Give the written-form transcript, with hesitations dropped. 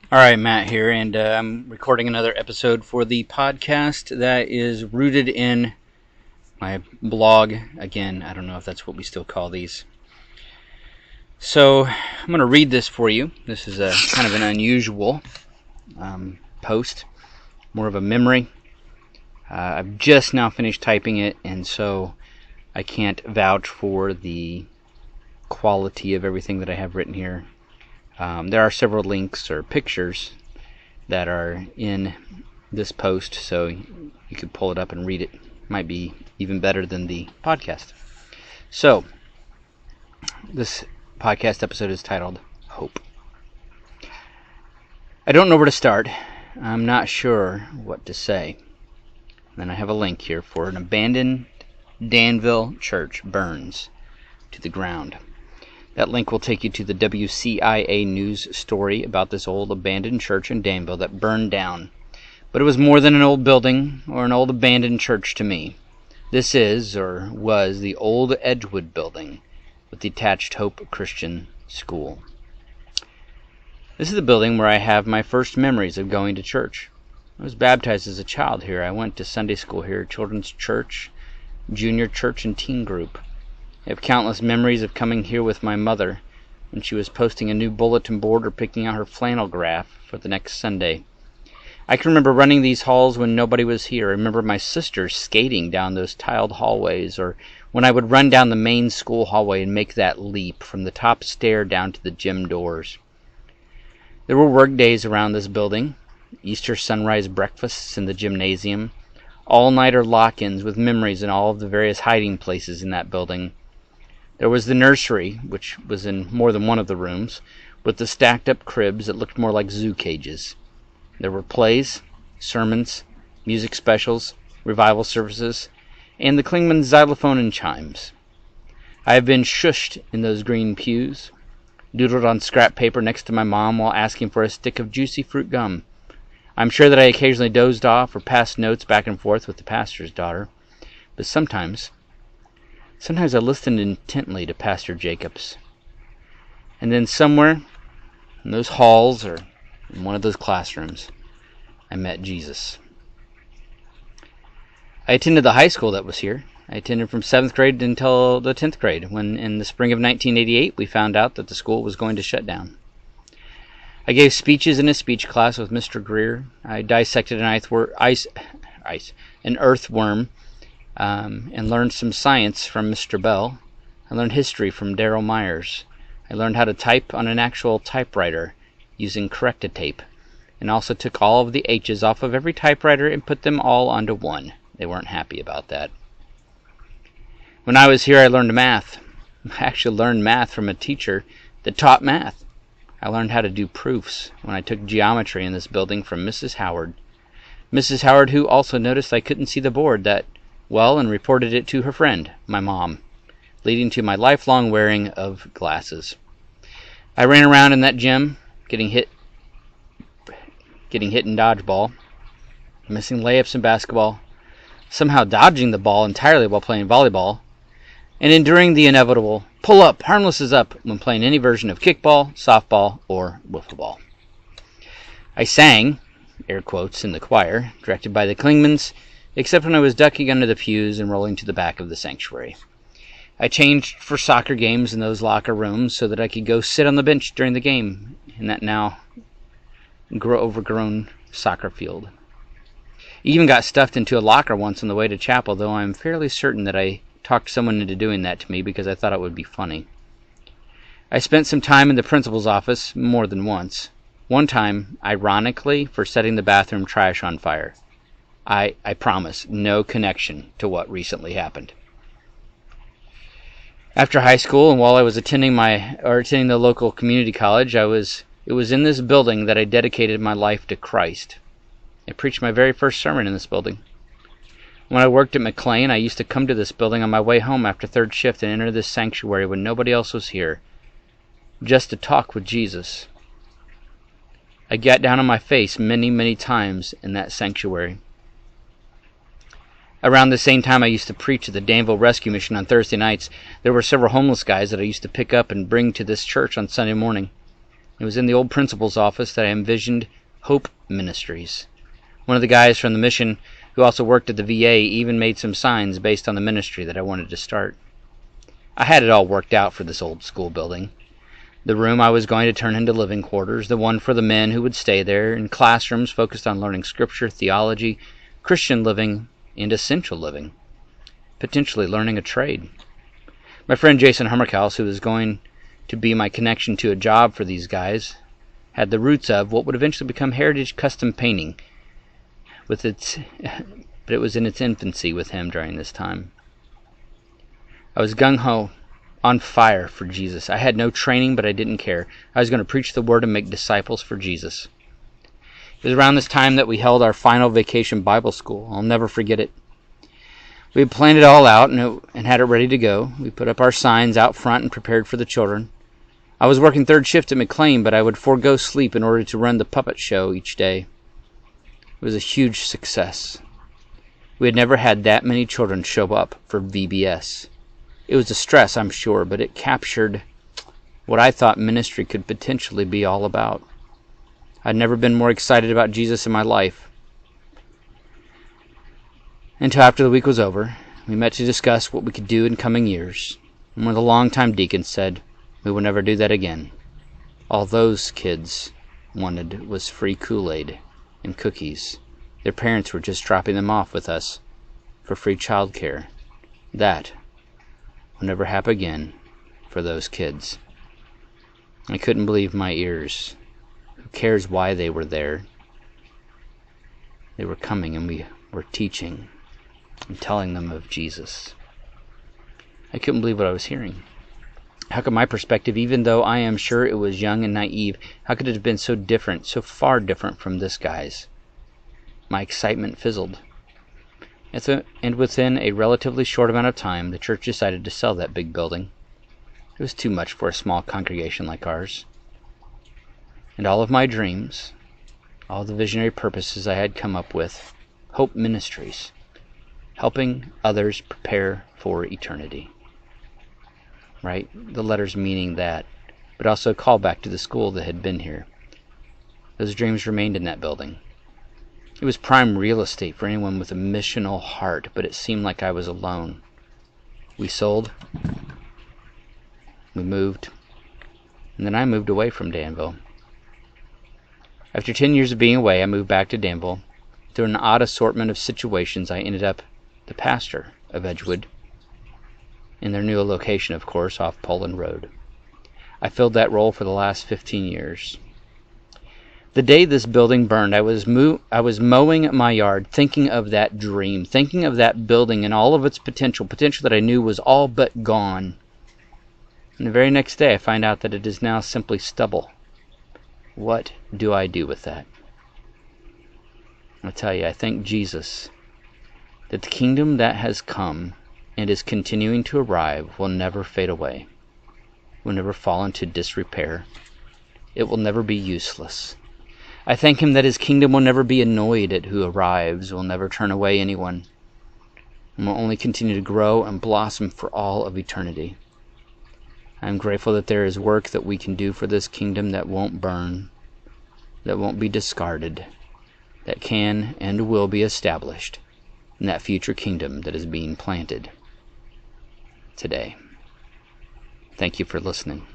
All right, Matt here, and I'm recording another episode for the podcast that is rooted in my blog. Again, I don't know if that's what we still call these. So I'm going to read this for you. This is a kind of an unusual post, more of a memory. I've just now finished typing it, and so I can't vouch for the quality of everything that I have written here. There are several links or pictures that are in this post, so you could pull it up and read it. Might be even better than the podcast. So, this podcast episode is titled Hope. I don't know where to start. I'm not sure what to say. Then I have a link here for an abandoned Danville church burns to the ground. That link will take you to the WCIA news story about this old abandoned church in Danville that burned down. But it was more than an old building or an old abandoned church to me. This is, or was, the old Edgewood building with the attached Hope Christian School. This is the building where I have my first memories of going to church. I was baptized as a child here. I went to Sunday school here, children's church, junior church, and teen group. I have countless memories of coming here with my mother when she was posting a new bulletin board or picking out her flannel graph for the next Sunday. I can remember running these halls when nobody was here. I remember my sisters skating down those tiled hallways, or when I would run down the main school hallway and make that leap from the top stair down to the gym doors. There were work days around this building, Easter sunrise breakfasts in the gymnasium, all-nighter lock-ins with memories in all of the various hiding places in that building. There was the nursery, which was in more than one of the rooms, with the stacked-up cribs that looked more like zoo cages. There were plays, sermons, music specials, revival services, and the Klingman xylophone and chimes. I have been shushed in those green pews, doodled on scrap paper next to my mom while asking for a stick of juicy fruit gum. I'm sure that I occasionally dozed off or passed notes back and forth with the pastor's daughter, but sometimes I listened intently to Pastor Jacobs. And then somewhere in those halls or in one of those classrooms, I met Jesus. I attended the high school that was here. I attended from 7th grade until the 10th grade, when in the spring of 1988 we found out that the school was going to shut down. I gave speeches in a speech class with Mr. Greer. I dissected an earthworm, and learned some science from Mr. Bell. I learned history from Darrell Myers. I learned how to type on an actual typewriter using Correctatape, and also took all of the H's off of every typewriter and put them all onto one. They weren't happy about that. When I was here, I learned math. I actually learned math from a teacher that taught math. I learned how to do proofs when I took geometry in this building from Mrs. Howard. Mrs. Howard, who also noticed I couldn't see the board that well and reported it to her friend, my mom, leading to my lifelong wearing of glasses. I ran around in that gym, getting hit in dodgeball, missing layups in basketball, somehow dodging the ball entirely while playing volleyball, and enduring the inevitable pull up, harmless is up when playing any version of kickball, softball, or wiffle ball. I sang, air quotes, in the choir, directed by the Klingmans, except when I was ducking under the pews and rolling to the back of the sanctuary. I changed for soccer games in those locker rooms so that I could go sit on the bench during the game in that now overgrown soccer field. Even got stuffed into a locker once on the way to chapel, though I'm fairly certain that I talked someone into doing that to me because I thought it would be funny. I spent some time in the principal's office more than once. One time, ironically, for setting the bathroom trash on fire. I promise, no connection to what recently happened. After high school, and while I was attending the local community college, it was in this building that I dedicated my life to Christ. I preached my very first sermon in this building. When I worked at McLean, I used to come to this building on my way home after third shift and enter this sanctuary when nobody else was here, just to talk with Jesus. I got down on my face many, many times in that sanctuary. Around the same time I used to preach at the Danville Rescue Mission on Thursday nights, there were several homeless guys that I used to pick up and bring to this church on Sunday morning. It was in the old principal's office that I envisioned Hope Ministries. One of the guys from the mission who also worked at the VA even made some signs based on the ministry that I wanted to start. I had it all worked out for this old school building. The room I was going to turn into living quarters, the one for the men who would stay there, and classrooms focused on learning scripture, theology, Christian living, and essential living. Potentially learning a trade. My friend Jason Hummerkaus, who was going to be my connection to a job for these guys, had the roots of what would eventually become Heritage Custom Painting, but it was in its infancy with him during this time. I was gung-ho, on fire for Jesus. I had no training, but I didn't care. I was going to preach the word and make disciples for Jesus. It was around this time that we held our final vacation Bible school. I'll never forget it. We had planned it all out and had it ready to go. We put up our signs out front and prepared for the children. I was working third shift at McLean, but I would forego sleep in order to run the puppet show each day. It was a huge success. We had never had that many children show up for VBS. It was a stress, I'm sure, but it captured what I thought ministry could potentially be all about. I'd never been more excited about Jesus in my life. Until after the week was over, we met to discuss what we could do in coming years. And one of the longtime deacons said, we will never do that again. All those kids wanted was free Kool-Aid and cookies. Their parents were just dropping them off with us for free childcare. That will never happen again for those kids. I couldn't believe my ears. Who cares why they were there? They were coming and we were teaching and telling them of Jesus. I couldn't believe what I was hearing. How could my perspective, even though I am sure it was young and naive, how could it have been so different, so far different from this guy's? My excitement fizzled. And within a relatively short amount of time, the church decided to sell that big building. It was too much for a small congregation like ours. And all of my dreams, all the visionary purposes I had come up with, Hope Ministries, helping others prepare for eternity. Right? The letters meaning that, but also a callback to the school that had been here. Those dreams remained in that building. It was prime real estate for anyone with a missional heart, but it seemed like I was alone. We sold, we moved, and then I moved away from Danville. After 10 years of being away, I moved back to Danville. Through an odd assortment of situations, I ended up the pastor of Edgewood, in their new location, of course, off Poland Road. I filled that role for the last 15 years. The day this building burned, I was mowing my yard, thinking of that dream, thinking of that building and all of its potential that I knew was all but gone. And the very next day, I find out that it is now simply stubble. What do I do with that? I'll tell you, I thank Jesus that the kingdom that has come and is continuing to arrive will never fade away, will never fall into disrepair. It will never be useless. I thank him that his kingdom will never be annoyed at who arrives, will never turn away anyone, and will only continue to grow and blossom for all of eternity. I am grateful that there is work that we can do for this kingdom that won't burn, that won't be discarded, that can and will be established in that future kingdom that is being planted today. Thank you for listening.